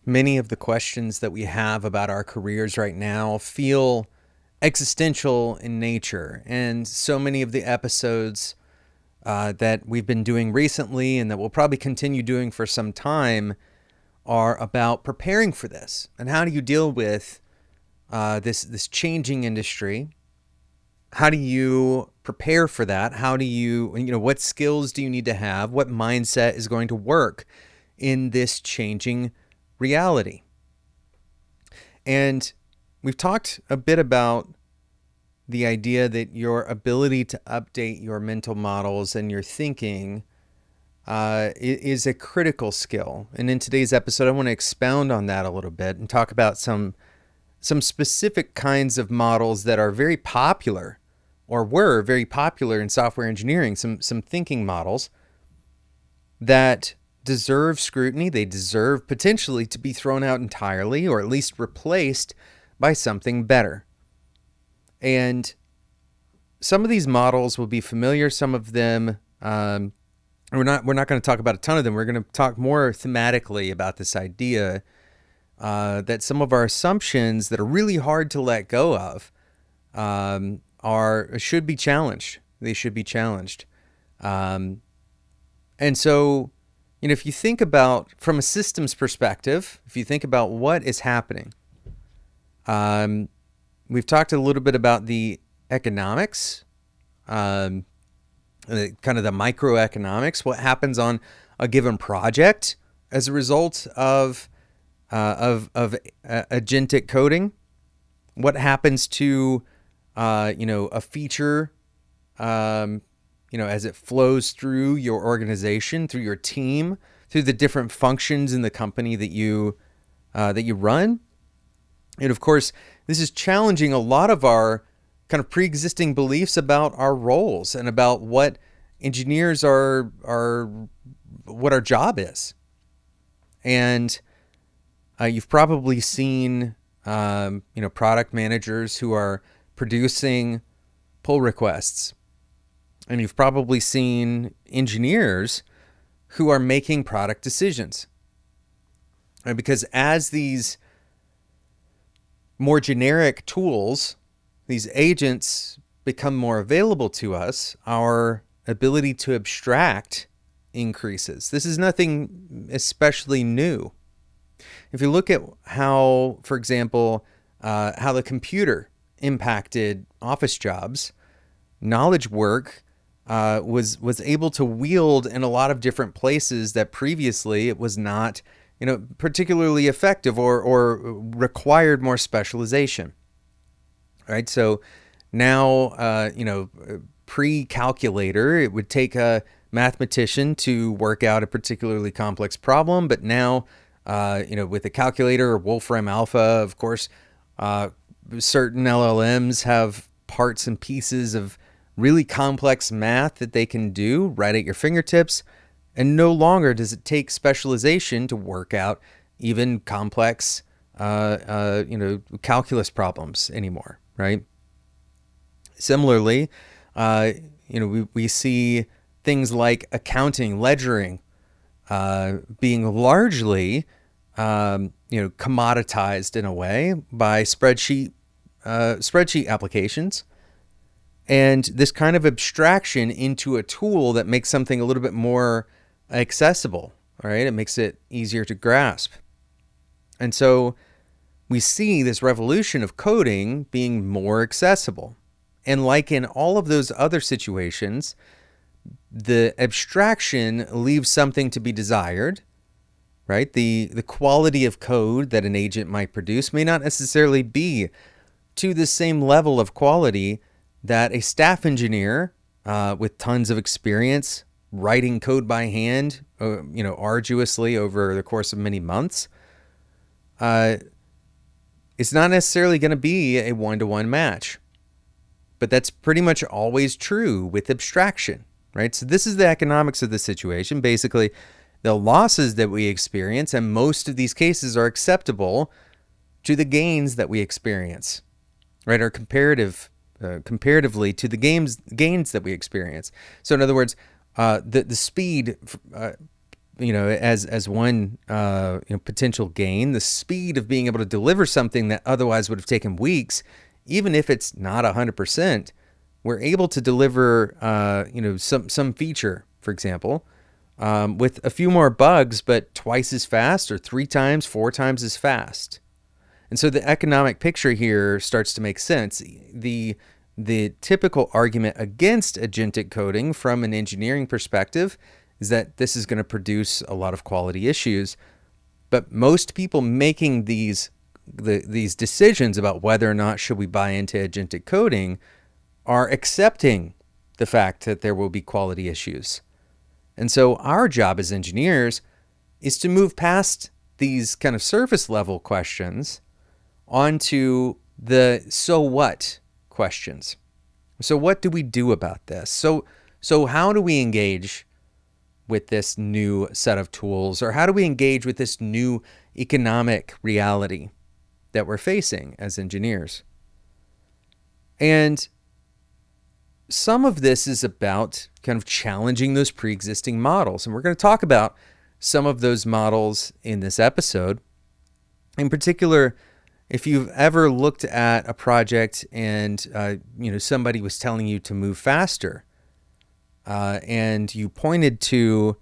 many of the questions that we have about our careers right now feel existential in nature. And so many of the episodes that we've been doing recently and that we'll probably continue doing for some time are about preparing for this. And how do you deal with this changing industry? How do you prepare for that? How do what skills do you need to have? What mindset is going to work in this changing reality? And we've talked a bit about the idea that your ability to update your mental models and your thinking is a critical skill. And in today's episode, I want to expound on that a little bit and talk about some specific kinds of models that are very popular or were very popular in software engineering, some thinking models that deserve scrutiny. They deserve potentially to be thrown out entirely or at least replaced by something better. And some of these models will be familiar. Some of them, we're not going to talk about a ton of them. We're going to talk more thematically about this idea that some of our assumptions that are really hard to let go of should be challenged. They should be challenged. And so, if you think about from a systems perspective, if you think about what is happening, we've talked a little bit about the economics, kind of the microeconomics, what happens on a given project as a result of agentic coding, what happens to a feature, as it flows through your organization, through your team, through the different functions in the company that you run. And of course, this is challenging a lot of our kind of pre-existing beliefs about our roles and about what engineers are what our job is. And you've probably seen product managers who are producing pull requests, and you've probably seen engineers who are making product decisions. And because as these more generic tools, these agents become more available to us, our ability to abstract increases. This is nothing especially new. If you look at how, for example, how the computer impacted office jobs, knowledge work was able to wield in a lot of different places that previously it was not, particularly effective or required more specialization. Right? So now, pre-calculator, it would take a mathematician to work out a particularly complex problem, but now, with a calculator or Wolfram Alpha, of course, certain LLMs have parts and pieces of really complex math that they can do right at your fingertips. And no longer does it take specialization to work out even complex, calculus problems anymore, right? Similarly, we see things like accounting, ledgering, being largely, commoditized in a way by spreadsheet applications. And this kind of abstraction into a tool that makes something a little bit more accessible, right? It makes it easier to grasp. And so we see this revolution of coding being more accessible. And like in all of those other situations, the abstraction leaves something to be desired, right? The quality of code that an agent might produce may not necessarily be to the same level of quality that a staff engineer with tons of experience writing code by hand, arduously over the course of many months, it's not necessarily going to be a one-to-one match. But that's pretty much always true with abstraction, right? So this is the economics of the situation. Basically, the losses that we experience, and most of these cases are acceptable to the gains that we experience, right? Or comparatively to the gains that we experience. So in other words, the speed as one potential gain, the speed of being able to deliver something that otherwise would have taken weeks, even if it's not 100%, we're able to deliver some feature, for example, with a few more bugs, but twice as fast or 3 times, 4 times as fast. And so the economic picture here starts to make sense. The typical argument against agentic coding from an engineering perspective is that this is going to produce a lot of quality issues. But most people making these decisions about whether or not should we buy into agentic coding are accepting the fact that there will be quality issues. And so our job as engineers is to move past these kind of surface level questions onto the so what questions. So what do we do about this? So how do we engage with this new set of tools, or how do we engage with this new economic reality that we're facing as engineers? And some of this is about kind of challenging those pre-existing models. And we're going to talk about some of those models in this episode. In particular, if you've ever looked at a project and somebody was telling you to move faster, and you pointed to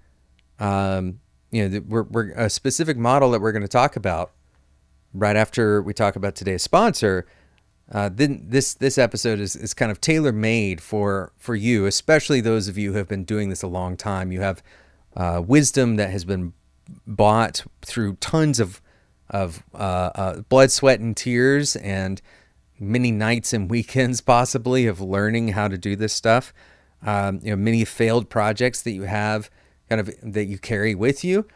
we're a specific model that we're going to talk about right after we talk about today's sponsor, then this episode is kind of tailor-made for you, especially those of you who have been doing this a long time. You have wisdom that has been bought through tons of blood, sweat, and tears, and many nights and weekends possibly of learning how to do this stuff. Many failed projects that you have that you carry with you.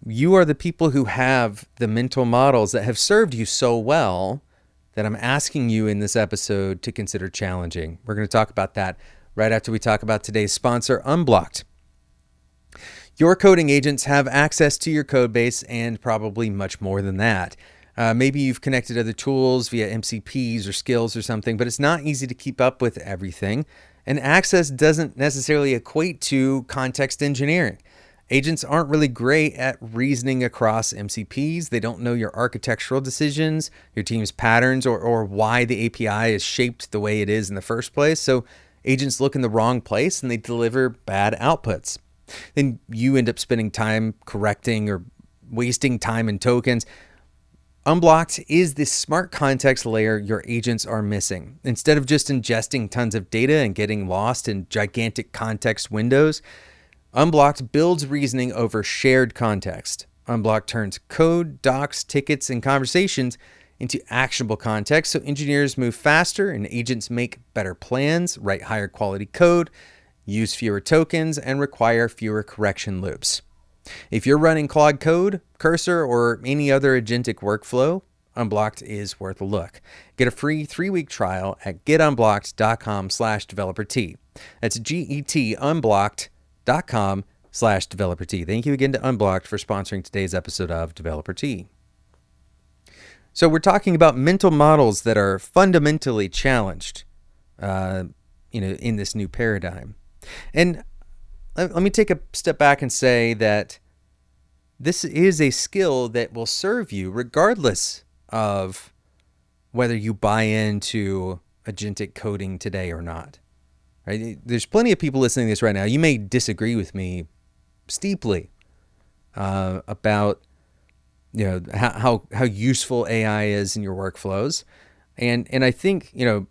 You are the people who have the mental models that have served you so well that I'm asking you in this episode to consider challenging. We're going to talk about that right after we talk about today's sponsor, Unblocked. Your coding agents have access to your code base and probably much more than that. Maybe you've connected other tools via MCPs or skills or something, but it's not easy to keep up with everything. And access doesn't necessarily equate to context engineering. Agents aren't really great at reasoning across MCPs. They don't know your architectural decisions, your team's patterns, or why the API is shaped the way it is in the first place. So agents look in the wrong place and they deliver bad outputs. Then you end up spending time correcting or wasting time in tokens. Unblocked is the smart context layer your agents are missing. Instead of just ingesting tons of data and getting lost in gigantic context windows, Unblocked builds reasoning over shared context. Unblocked turns code, docs, tickets, and conversations into actionable context so engineers move faster and agents make better plans, write higher quality code, use fewer tokens, and require fewer correction loops. If you're running Claude Code, Cursor, or any other agentic workflow, Unblocked is worth a look. Get a free 3-week trial at getunblocked.com/developer-t. That's GET unblocked.com/developer-t. Thank you again to Unblocked for sponsoring today's episode of Developer T. So we're talking about mental models that are fundamentally challenged, in this new paradigm. And let me take a step back and say that this is a skill that will serve you regardless of whether you buy into agentic coding today or not. Right? There's plenty of people listening to this right now. You may disagree with me steeply about how useful AI is in your workflows, and I think you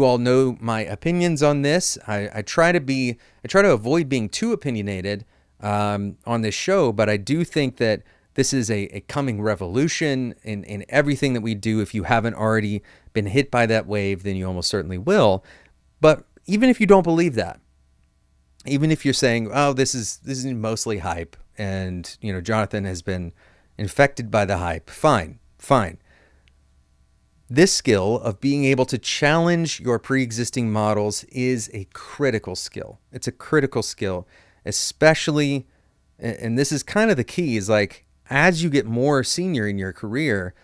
all know my opinions on this. I try to avoid being too opinionated on this show, but I do think that this is a coming revolution in everything that we do. If you haven't already been hit by that wave, then you almost certainly will. But even if you don't believe that, even if you're saying, "Oh, this is mostly hype," and Jonathan has been infected by the hype, fine. This skill of being able to challenge your pre-existing models is a critical skill. It's a critical skill, especially, and this is kind of the key, is like as you get more senior in your career,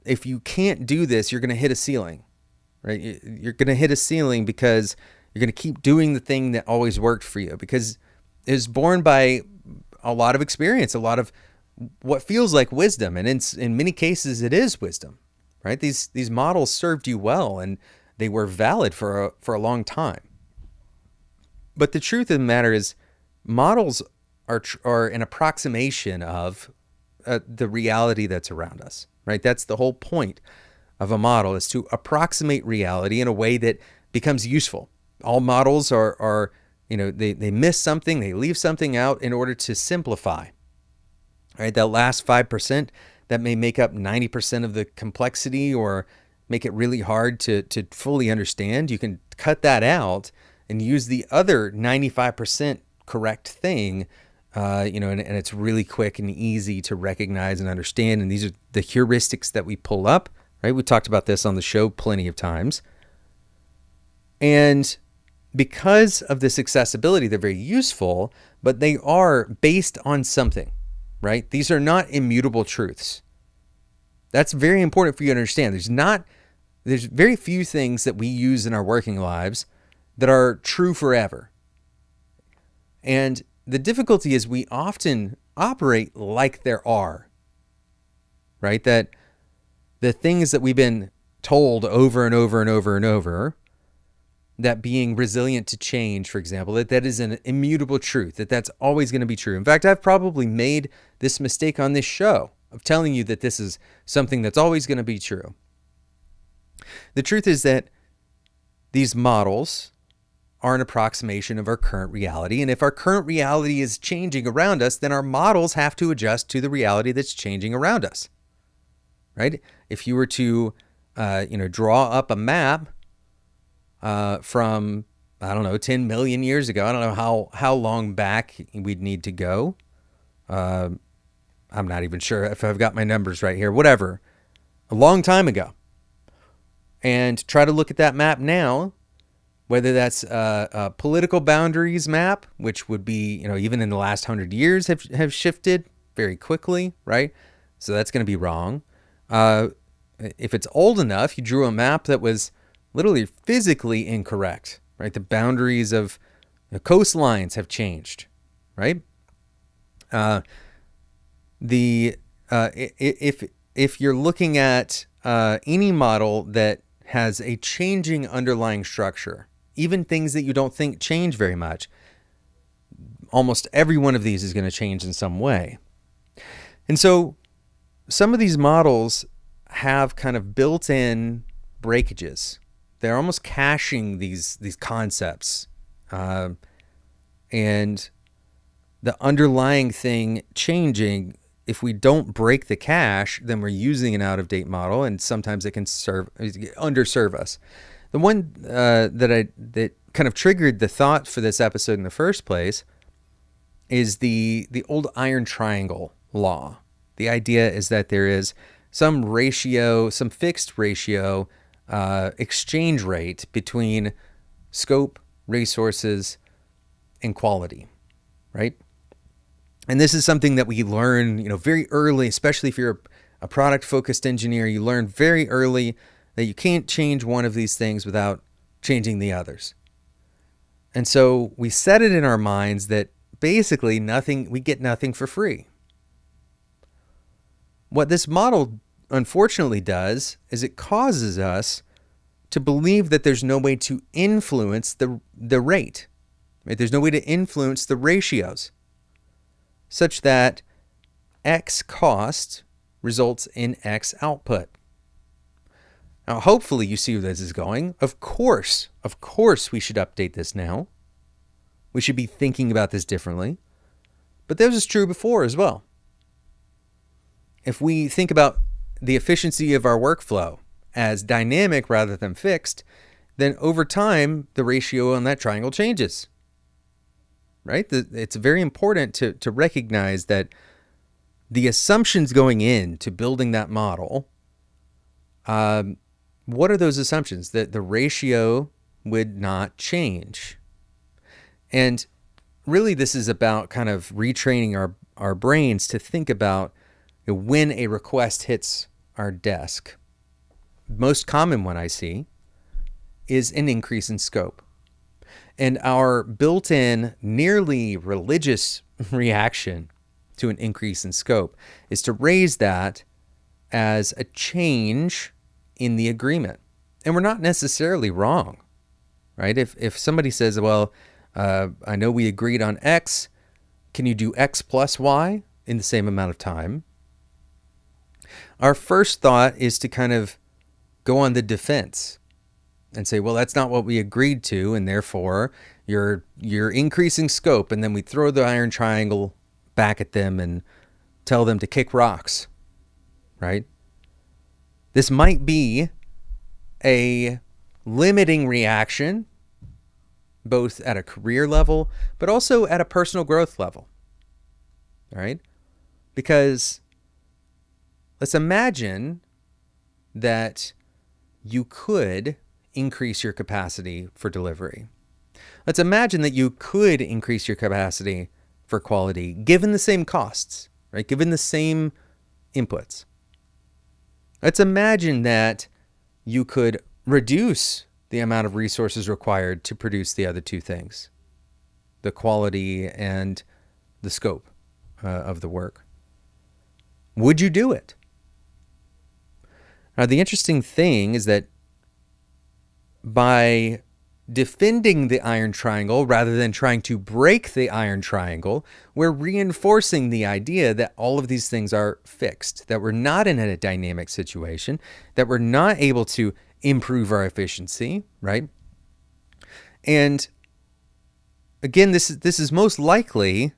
if you can't do this, you're going to hit a ceiling, right? You're going to hit a ceiling because you're going to keep doing the thing that always worked for you. Because is born by a lot of experience, a lot of what feels like wisdom. And in many cases, it is wisdom, right? These models served you well, and they were valid for a long time. But the truth of the matter is, models are an approximation of the reality that's around us, right? That's the whole point of a model, is to approximate reality in a way that becomes useful. All models are they miss something, they leave something out in order to simplify, right? That last 5% that may make up 90% of the complexity or make it really hard to fully understand, you can cut that out and use the other 95% correct thing, and it's really quick and easy to recognize and understand. And these are the heuristics that we pull up, right? We talked about this on the show plenty of times. And because of this accessibility, they're very useful, but they are based on something, right? These are not immutable truths. That's very important for you to understand. There's very few things that we use in our working lives that are true forever. And the difficulty is we often operate like there are, right? That the things that we've been told over and over and over and over, that being resilient to change, for example, that is an immutable truth, that's always going to be true. In fact, I've probably made this mistake on this show of telling you that this is something that's always going to be true. The truth is that these models are an approximation of our current reality. And if our current reality is changing around us, then our models have to adjust to the reality that's changing around us, right? If you were to, draw up a map from, 10 million years ago, I don't know how long back we'd need to go. I'm not even sure if I've got my numbers right here, whatever, a long time ago. And try to look at that map now, whether that's a political boundaries map, which would be, even in the last 100 years have shifted very quickly, right? So that's going to be wrong. If it's old enough, you drew a map that was literally physically incorrect, right? The boundaries of the coastlines have changed, right? If you're looking at any model that has a changing underlying structure, even things that you don't think change very much, almost every one of these is going to change in some way. And so some of these models have kind of built-in breakages. They're almost caching these concepts. And the underlying thing changing, if we don't break the cache, then we're using an out-of-date model, and sometimes it can underserve us. The one that kind of triggered the thought for this episode in the first place is the old iron triangle law. The idea is that there is some ratio, some fixed ratio, exchange rate between scope, resources, and quality, right? And this is something that we learn, very early, especially if you're a product-focused engineer. You learn very early that you can't change one of these things without changing the others. And so we set it in our minds that basically we get nothing for free. What this model unfortunately does is it causes us to believe that there's no way to influence the rate, right? There's no way to influence the ratios, such that X cost results in X output. Now, hopefully you see where this is going. Of course, we should update this now. We should be thinking about this differently. But this was true before as well. If we think about the efficiency of our workflow as dynamic rather than fixed, then over time, the ratio on that triangle changes. Right? It's very important to recognize that the assumptions going into building that model, what are those assumptions? That the ratio would not change. And really this is about kind of retraining our brains to think about when a request hits our desk. Most common one I see is an increase in scope. And our built-in, nearly religious reaction to an increase in scope is to raise that as a change in the agreement. And we're not necessarily wrong, right? If somebody says, well, I know we agreed on X, can you do X plus Y in the same amount of time? Our first thought is to kind of go on the defense and say, well, that's not what we agreed to, and therefore you're increasing scope. And then we throw the iron triangle back at them and tell them to kick rocks, right? This might be a limiting reaction, both at a career level, but also at a personal growth level, all right? Because let's imagine that you could increase your capacity for delivery. Let's imagine that you could increase your capacity for quality given the same costs, right? Given the same inputs. Let's imagine that you could reduce the amount of resources required to produce the other two things, the quality and the scope of the work. Would you do it? Now, the interesting thing is that by defending the iron triangle rather than trying to break the iron triangle, we're reinforcing the idea that all of these things are fixed, that we're not in a dynamic situation, that we're not able to improve our efficiency, right? And again, this is most likely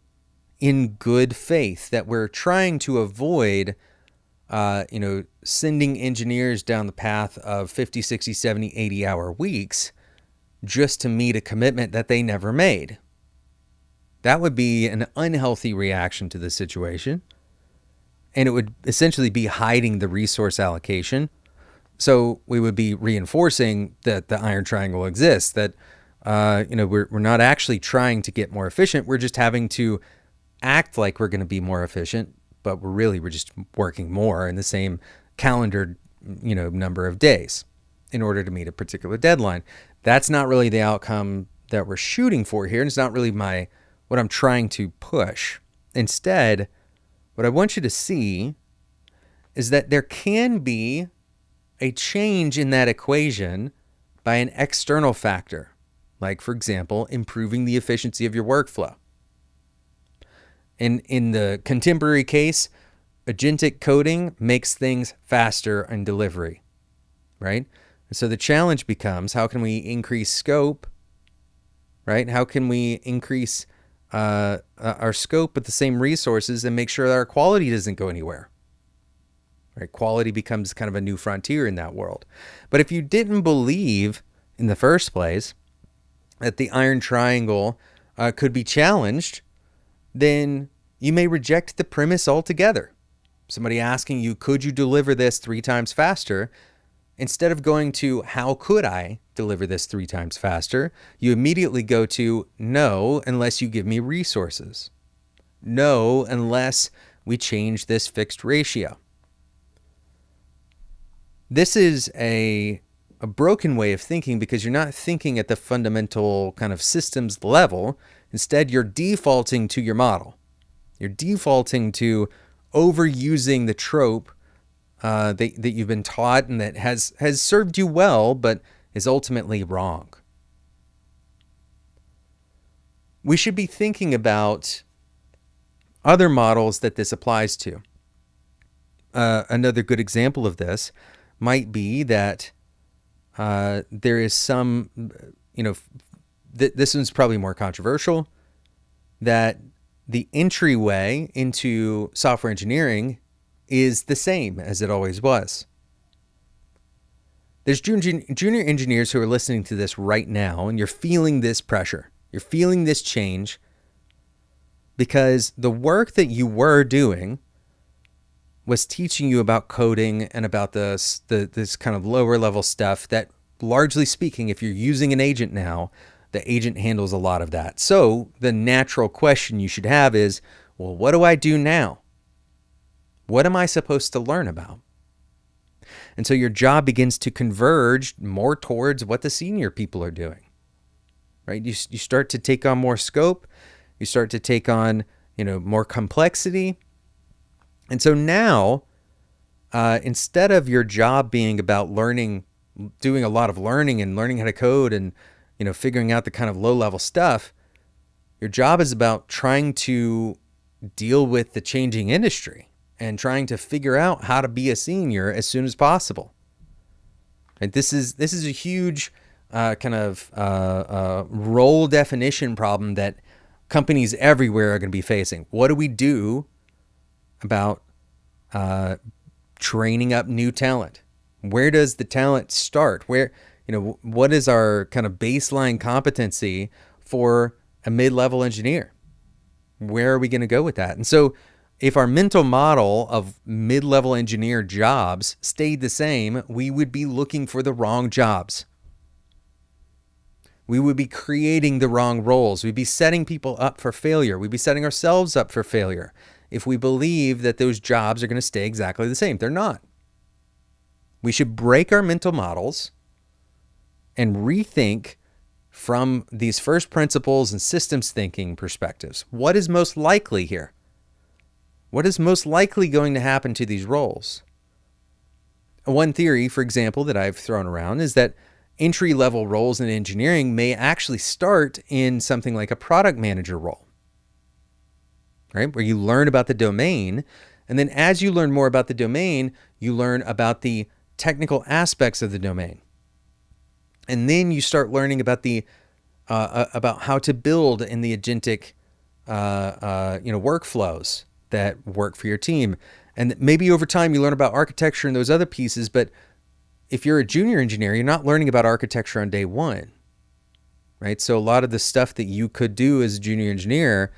in good faith, that we're trying to avoid sending engineers down the path of 50, 60, 70, 80-hour weeks just to meet a commitment that they never made. That would be an unhealthy reaction to the situation, and it would essentially be hiding the resource allocation. So we would be reinforcing that the iron triangle exists, that we're not actually trying to get more efficient. We're just having to act like we're going to be more efficient, but we're just working more in the same calendar, number of days in order to meet a particular deadline. That's not really the outcome that we're shooting for here. And it's not really what I'm trying to push. Instead, what I want you to see is that there can be a change in that equation by an external factor, like, for example, improving the efficiency of your workflow. In the contemporary case, agentic coding makes things faster in delivery, right? So the challenge becomes, how can we increase scope, right? How can we increase our scope with the same resources and make sure that our quality doesn't go anywhere, right? Quality becomes kind of a new frontier in that world. But if you didn't believe in the first place that the iron triangle could be challenged, then you may reject the premise altogether. Somebody asking you, could you deliver this 3 times faster? Instead of going to, how could I deliver this 3 times faster? You immediately go to, no, unless you give me resources. No, unless we change this fixed ratio. This is a broken way of thinking, because you're not thinking at the fundamental kind of systems level. Instead, you're defaulting to your model. You're defaulting to overusing the trope that you've been taught and that has served you well, but is ultimately wrong. We should be thinking about other models that this applies to. Another good example of this might be that there is some, this one's probably more controversial, that the entryway into software engineering is the same as it always was. There's junior engineers who are listening to this right now, and you're feeling this pressure. You're feeling this change because the work that you were doing was teaching you about coding and about this kind of lower level stuff that, largely speaking, if you're using an agent now, the agent handles a lot of that. So the natural question you should have is, well, what do I do now? What am I supposed to learn about? And so your job begins to converge more towards what the senior people are doing. right? You start to take on more scope. You start to take on, more complexity. And so now, instead of your job being about doing a lot of learning and learning how to code and, figuring out the kind of low-level stuff, your job is about trying to deal with the changing industry and trying to figure out how to be a senior as soon as possible. And this is a huge role definition problem that companies everywhere are going to be facing. What do we do about training up new talent? Where does the talent start? What is our kind of baseline competency for a mid-level engineer? Where are we going to go with that? And so if our mental model of mid-level engineer jobs stayed the same, we would be looking for the wrong jobs. We would be creating the wrong roles. We'd be setting people up for failure. We'd be setting ourselves up for failure if we believe that those jobs are going to stay exactly the same. They're not. We should break our mental models and rethink from these first principles and systems thinking perspectives. What is most likely here? What is most likely going to happen to these roles? One theory, for example, that I've thrown around is that entry-level roles in engineering may actually start in something like a product manager role, right? Where you learn about the domain, and then as you learn more about the domain, you learn about the technical aspects of the domain. And then you start learning about about how to build in the agentic, workflows that work for your team. And maybe over time you learn about architecture and those other pieces. But if you're a junior engineer, you're not learning about architecture on day one, right? So a lot of the stuff that you could do as a junior engineer,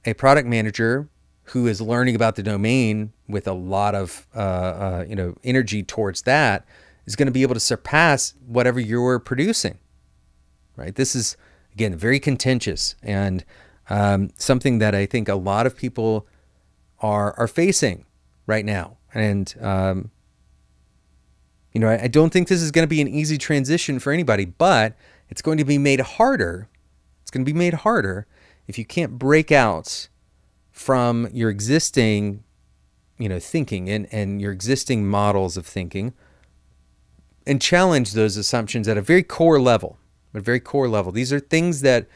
a product manager who is learning about the domain with a lot of energy towards that is going to be able to surpass whatever you're producing, right? This is, again, very contentious and something that I think a lot of people are facing right now. And, I don't think this is going to be an easy transition for anybody, but it's going to be made harder. It's going to be made harder if you can't break out from your existing, thinking and your existing models of thinking and challenge those assumptions at a very core level. These are things that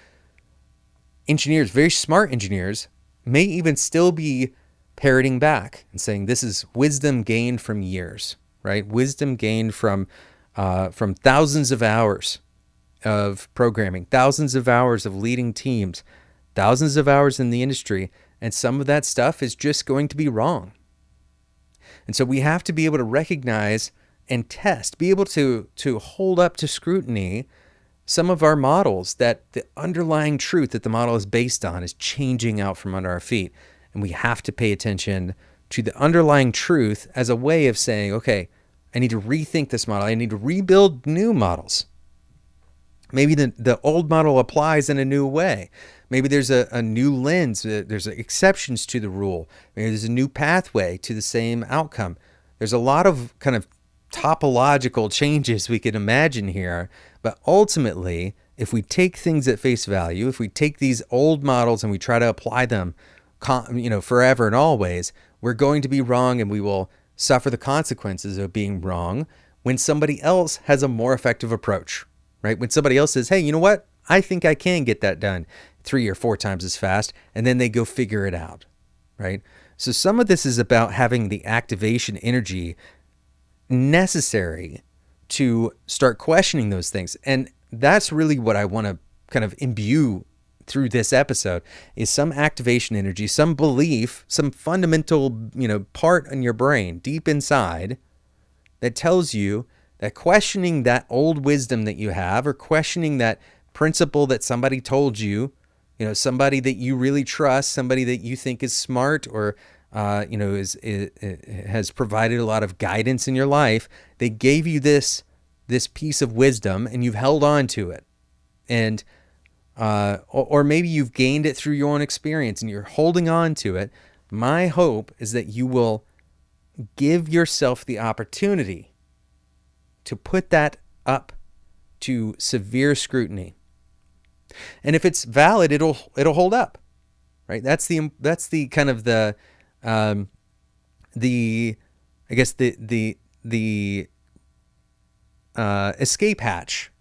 engineers, very smart engineers, may even still be parroting back and saying this is wisdom gained from years, right? Wisdom gained from thousands of hours of programming, thousands of hours of leading teams, thousands of hours in the industry, and some of that stuff is just going to be wrong. And so we have to be able to recognize and test, be able to hold up to scrutiny some of our models that the underlying truth that the model is based on is changing out from under our feet. And we have to pay attention to the underlying truth as a way of saying, okay, I need to rethink this model. I need to rebuild new models. Maybe the old model applies in a new way. Maybe there's a new lens. There's exceptions to the rule. Maybe there's a new pathway to the same outcome. There's a lot of kind of topological changes we could imagine here. But ultimately, if we take things at face value, if we take these old models and we try to apply them, forever and always, we're going to be wrong, and we will suffer the consequences of being wrong when somebody else has a more effective approach, right? When somebody else says, hey, you know what? I think I can get that done 3 or 4 times as fast, and then they go figure it out, right? So some of this is about having the activation energy necessary to start questioning those things. And that's really what I want to kind of imbue through this episode is some activation energy, some belief, some fundamental, part in your brain deep inside that tells you that questioning that old wisdom that you have, or questioning that principle that somebody told you, somebody that you really trust, somebody that you think is smart or has provided a lot of guidance in your life. They gave you this piece of wisdom and you've held on to it. And or maybe you've gained it through your own experience and you're holding on to it. My hope is that you will give yourself the opportunity to put that up to severe scrutiny And if it's valid, it'll hold up, right? That's the kind of the I guess the escape hatch.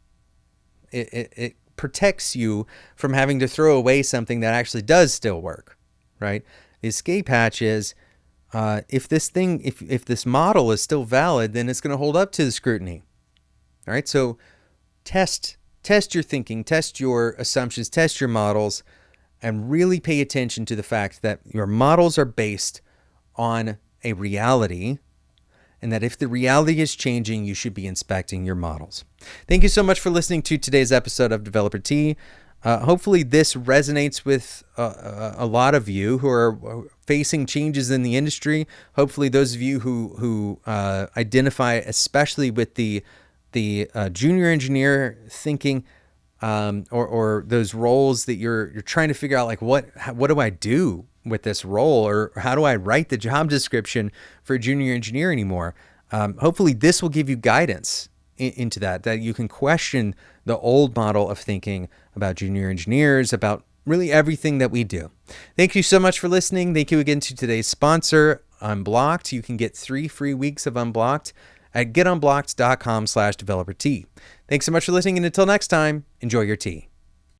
It protects you from having to throw away something that actually does still work, right? The escape hatch is if this model is still valid, then it's going to hold up to the scrutiny. All right, so test your thinking, test your assumptions, test your models, and really pay attention to the fact that your models are based on a reality, and that if the reality is changing, you should be inspecting your models. Thank you so much for listening to today's episode of Developer Tea. Hopefully this resonates with a lot of you who are facing changes in the industry. Hopefully those of you who identify especially with the junior engineer thinking, or those roles that you're trying to figure out, like what do I do with this role, or how do I write the job description for a junior engineer anymore? Hopefully this will give you guidance into that you can question the old model of thinking about junior engineers, about really everything that we do. Thank you so much for listening. Thank you again to today's sponsor, Unblocked. You can get 3 free weeks of Unblocked at getunblocked.com/developertea. Thanks so much for listening, and until next time, enjoy your tea.